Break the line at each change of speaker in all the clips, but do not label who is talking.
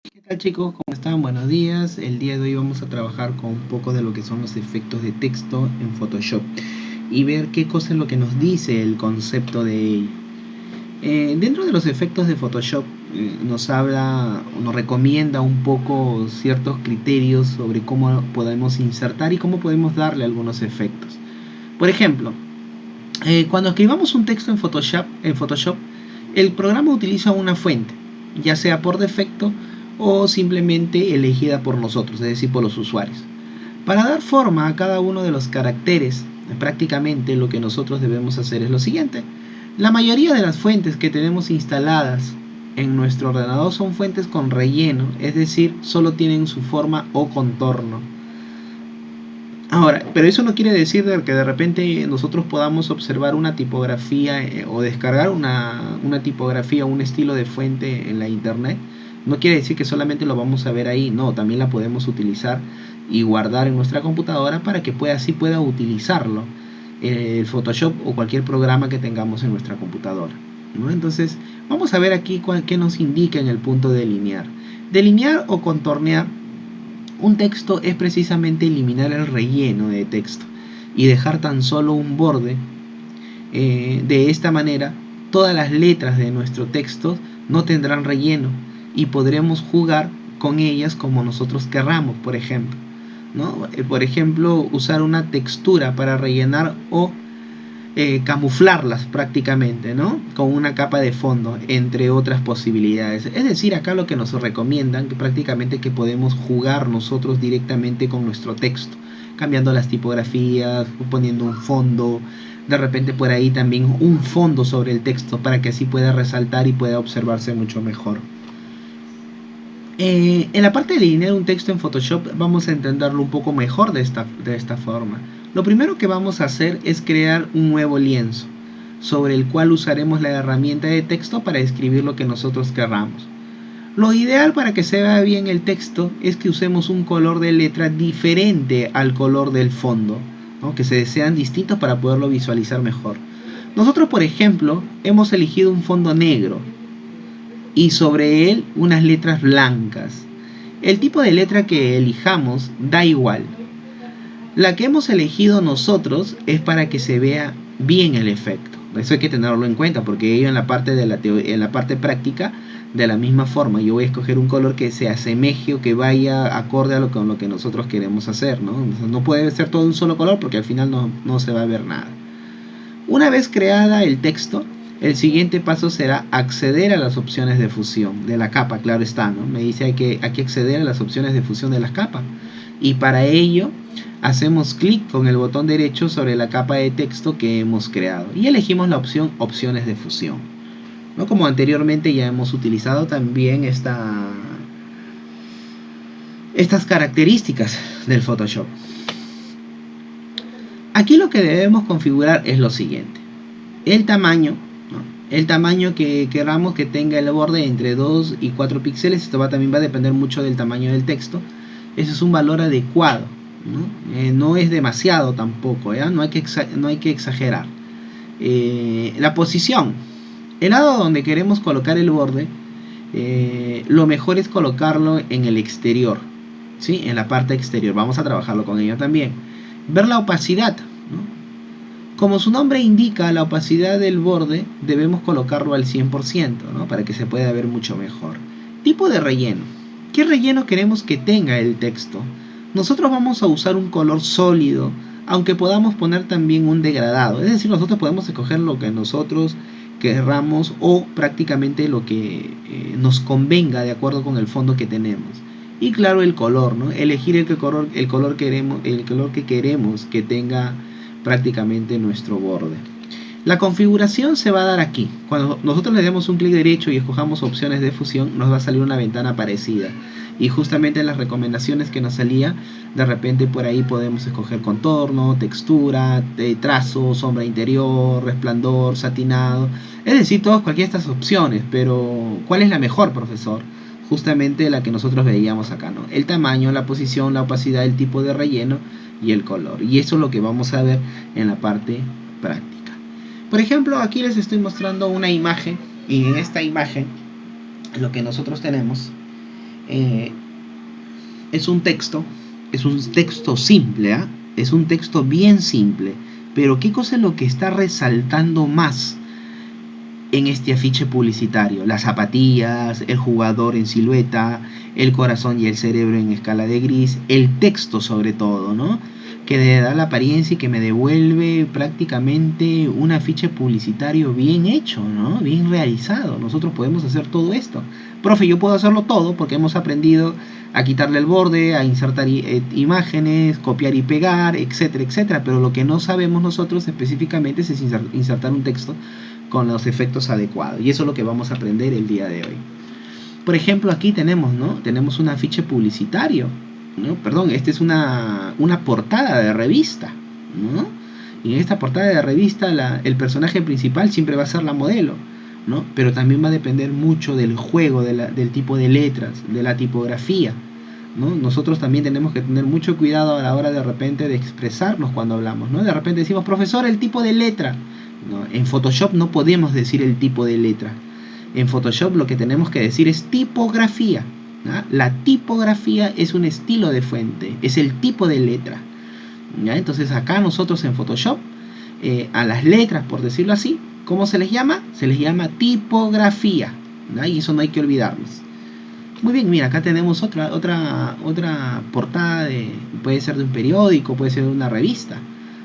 ¿Qué tal chicos? ¿Cómo están? Buenos días. El día de hoy vamos a trabajar con un poco de lo que son los efectos de texto en Photoshop y ver qué cosa es lo que nos dice el concepto de ello. Dentro de los efectos de Photoshop nos habla o nos recomienda un poco ciertos criterios sobre cómo podemos insertar y cómo podemos darle algunos efectos. Por ejemplo, cuando escribamos un texto en Photoshop, el programa utiliza una fuente, ya sea por defecto o simplemente elegida por nosotros, es decir, por los usuarios. Para dar forma a cada uno de los caracteres, prácticamente lo que nosotros debemos hacer es lo siguiente. La mayoría de las fuentes que tenemos instaladas en nuestro ordenador son fuentes con relleno, es decir, solo tienen su forma o contorno. Ahora, pero eso no quiere decir que de repente nosotros podamos observar una tipografía o descargar una tipografía o un estilo de fuente en la internet. No quiere decir que solamente lo vamos a ver ahí, no, también la podemos utilizar y guardar en nuestra computadora para que así pueda utilizarlo el Photoshop o cualquier programa que tengamos en nuestra computadora, ¿no? Entonces, vamos a ver aquí qué nos indica en el punto de delinear. Delinear o contornear un texto es precisamente eliminar el relleno de texto y dejar tan solo un borde. De esta manera, todas las letras de nuestro texto no tendrán relleno y podremos jugar con ellas como nosotros querramos, por ejemplo, ¿no? Por ejemplo, usar una textura para rellenar o camuflarlas prácticamente, ¿no? Con una capa de fondo, entre otras posibilidades. Es decir, acá lo que nos recomiendan que prácticamente que podemos jugar nosotros directamente con nuestro texto, cambiando las tipografías, poniendo un fondo, de repente por ahí también un fondo sobre el texto para que así pueda resaltar y pueda observarse mucho mejor. En la parte de delinear un texto en Photoshop vamos a entenderlo un poco mejor de esta forma. Lo primero que vamos a hacer es crear un nuevo lienzo, sobre el cual usaremos la herramienta de texto para escribir lo que nosotros querramos. Lo ideal para que se vea bien el texto es que usemos un color de letra diferente al color del fondo, ¿no? Que sean distintos para poderlo visualizar mejor. Nosotros, por ejemplo, hemos elegido un fondo negro y sobre él unas letras blancas. El tipo de letra que elijamos da igual. La que hemos elegido nosotros es para que se vea bien el efecto. Eso hay que tenerlo en cuenta porque ello en la parte en la parte práctica de la misma forma yo voy a escoger un color que se asemeje o que vaya acorde a con lo que nosotros queremos hacer, ¿no? Entonces, no puede ser todo un solo color porque al final no se va a ver nada. Una vez creada el texto, el siguiente paso será acceder a las opciones de fusión de la capa, claro está, ¿no? Me dice hay que acceder a las opciones de fusión de las capas. Y para ello hacemos clic con el botón derecho sobre la capa de texto que hemos creado y elegimos la opción opciones de fusión, ¿no? Como anteriormente ya hemos utilizado también estas características del Photoshop. Aquí lo que debemos configurar es lo siguiente: el tamaño, ¿no? El tamaño que queramos que tenga el borde entre 2 y 4 píxeles. Esto también va a depender mucho del tamaño del texto. Ese es un valor adecuado, ¿no? No es demasiado tampoco, ¿ya? No hay que exagerar. La posición, el lado donde queremos colocar el borde, lo mejor es colocarlo en el exterior, ¿sí? En la parte exterior. Vamos a trabajarlo con ello también. Ver la opacidad, ¿no? Como su nombre indica, la opacidad del borde debemos colocarlo al 100%, ¿no? Para que se pueda ver mucho mejor. Tipo de relleno. ¿Qué relleno queremos que tenga el texto? Nosotros vamos a usar un color sólido, aunque podamos poner también un degradado. Es decir, nosotros podemos escoger lo que nosotros querramos o prácticamente lo que nos convenga de acuerdo con el fondo que tenemos. Y claro, el color, ¿no? Elegir el color que queremos que tenga prácticamente nuestro borde. La configuración se va a dar aquí. Cuando nosotros le demos un clic derecho y escojamos opciones de fusión, nos va a salir una ventana parecida. Y justamente en las recomendaciones que nos salía, de repente por ahí podemos escoger contorno, textura, trazo, sombra interior, resplandor, satinado. Es decir, cualquiera de estas opciones. Pero, ¿cuál es la mejor, profesor? Justamente la que nosotros veíamos acá, ¿no? El tamaño, la posición, la opacidad, el tipo de relleno y el color. Y eso es lo que vamos a ver en la parte práctica. Por ejemplo, aquí les estoy mostrando una imagen, y en esta imagen lo que nosotros tenemos Eh, es un texto simple, ¿eh? Es un texto bien simple, pero ¿qué cosa es lo que está resaltando más en este afiche publicitario? Las zapatillas, el jugador en silueta, el corazón y el cerebro en escala de gris, el texto sobre todo, ¿no? Que le da la apariencia y que me devuelve prácticamente un afiche publicitario bien hecho, ¿no? Bien realizado. Nosotros podemos hacer todo esto. Profe, yo puedo hacerlo todo porque hemos aprendido a quitarle el borde, a insertar imágenes, copiar y pegar, etcétera, etcétera. Pero lo que no sabemos nosotros específicamente es insertar un texto con los efectos adecuados. Y eso es lo que vamos a aprender el día de hoy. Por ejemplo, aquí tenemos, ¿no? Tenemos un afiche publicitario, ¿no? Perdón, esta es una portada de revista, ¿no? Y en esta portada de revista el personaje principal siempre va a ser la modelo, ¿no? Pero también va a depender mucho del juego, del tipo de letras, de la tipografía, ¿no? Nosotros también tenemos que tener mucho cuidado a la hora de repente de expresarnos cuando hablamos, ¿no? De repente decimos, profesor, el tipo de letra. No, en Photoshop no podemos decir el tipo de letra. En Photoshop lo que tenemos que decir es tipografía, ¿no? La tipografía es un estilo de fuente, es el tipo de letra, ¿ya? Entonces acá nosotros en Photoshop, a las letras, por decirlo así, ¿cómo se les llama? Se les llama tipografía, ¿no? Y eso no hay que olvidarnos. Muy bien, mira, acá tenemos otra portada, puede ser de un periódico, puede ser de una revista,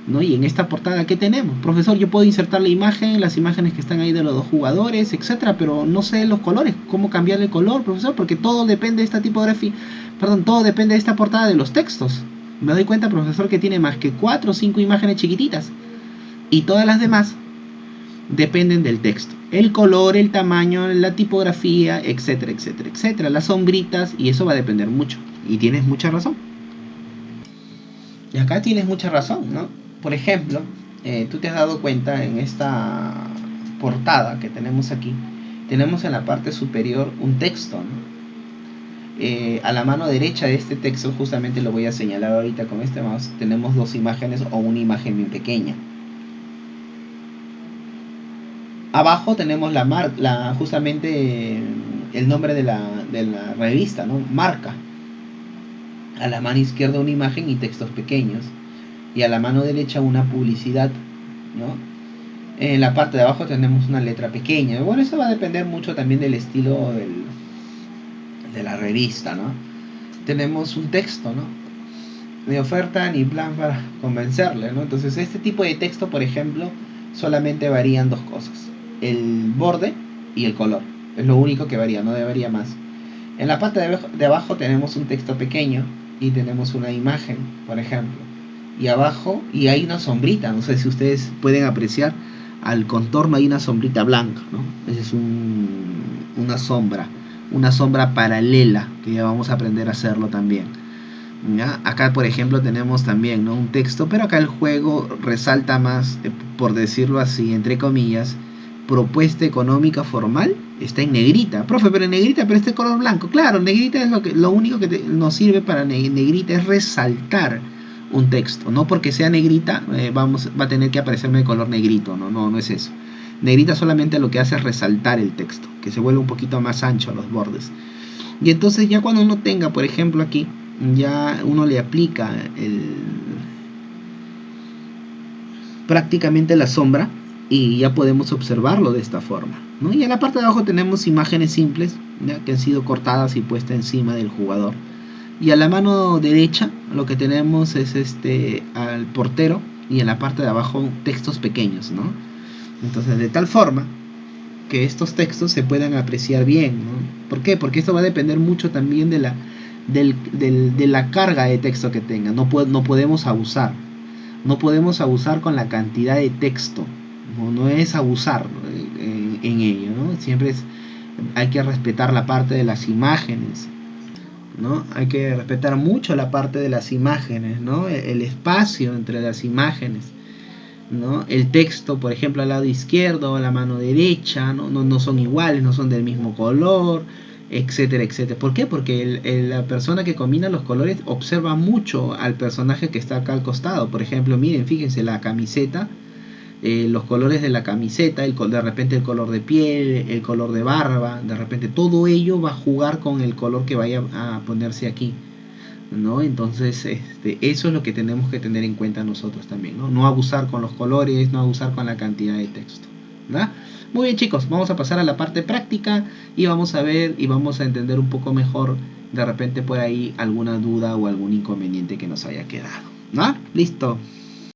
¿no? Y en esta portada, ¿qué tenemos? Profesor, yo puedo insertar la imagen, las imágenes que están ahí de los dos jugadores, etcétera, pero no sé los colores, cómo cambiarle el color, profesor, porque todo depende de esta tipografía, perdón, todo depende de esta portada de los textos. Me doy cuenta, profesor, que tiene más que 4 o 5 imágenes chiquititas y todas las demás dependen del texto. El color, el tamaño, la tipografía, etcétera, etcétera, etcétera. Las sombritas, y eso va a depender mucho. Y tienes mucha razón. Y acá tienes mucha razón, ¿no? Por ejemplo, tú te has dado cuenta en esta portada que tenemos aquí, tenemos en la parte superior un texto, ¿no? A la mano derecha de este texto, justamente lo voy a señalar ahorita con este mouse, tenemos dos imágenes o una imagen bien pequeña. Abajo tenemos justamente el nombre de la revista, ¿no? Marca. A la mano izquierda una imagen y textos pequeños. Y a la mano derecha una publicidad, ¿no? En la parte de abajo tenemos una letra pequeña. Bueno, eso va a depender mucho también del estilo de la revista, ¿no? Tenemos un texto, ¿no? Ni oferta ni plan para convencerle, ¿no? Entonces este tipo de texto, por ejemplo, solamente varían dos cosas: el borde y el color. Es lo único que varía, no debería más. En la parte de abajo tenemos un texto pequeño y tenemos una imagen, por ejemplo. Y abajo, y hay una sombrita, no sé si ustedes pueden apreciar, al contorno hay una sombrita blanca, ¿no? Esa es una sombra paralela, que ya vamos a aprender a hacerlo también, ¿ya? Acá, por ejemplo, tenemos también, ¿no?, un texto, pero acá el juego resalta más, por decirlo así, entre comillas, propuesta económica formal, está en negrita. Profe, pero en negrita, pero este color blanco. Claro, negrita es lo único que nos sirve para negrita es resaltar un texto. No porque sea negrita va a tener que aparecerme de color negrito. No es eso. Negrita solamente lo que hace es resaltar el texto, que se vuelve un poquito más ancho a los bordes. Y entonces ya cuando uno tenga, por ejemplo, aquí, ya uno le aplica prácticamente la sombra y ya podemos observarlo de esta forma, ¿no? Y en la parte de abajo tenemos imágenes simples, ¿ya?, que han sido cortadas y puestas encima del jugador. Y a la mano derecha lo que tenemos es al portero, y en la parte de abajo textos pequeños, ¿no? Entonces, de tal forma que estos textos se puedan apreciar bien, ¿no? ¿Por qué? Porque esto va a depender mucho también de la carga de texto que tenga. No podemos abusar. No podemos abusar con la cantidad de texto. No es abusar en ello, ¿no? Siempre hay que respetar la parte de las imágenes, ¿no? Hay que respetar mucho la parte de las imágenes, ¿no? El espacio entre las imágenes, ¿no? El texto, por ejemplo, al lado izquierdo o a la mano derecha, no son iguales, no son del mismo color, etcétera, etcétera. ¿Por qué? Porque la persona que combina los colores observa mucho al personaje que está acá al costado. Por ejemplo, miren, fíjense, la camiseta los colores de la camiseta, de repente el color de piel, el color de barba, de repente todo ello va a jugar con el color que vaya a ponerse aquí, ¿no? Entonces, eso es lo que tenemos que tener en cuenta nosotros también, ¿no? No abusar con los colores, no abusar con la cantidad de texto, ¿verdad? Muy bien, chicos, vamos a pasar a la parte práctica y vamos a ver y vamos a entender un poco mejor de repente por ahí alguna duda o algún inconveniente que nos haya quedado, ¿no? Listo.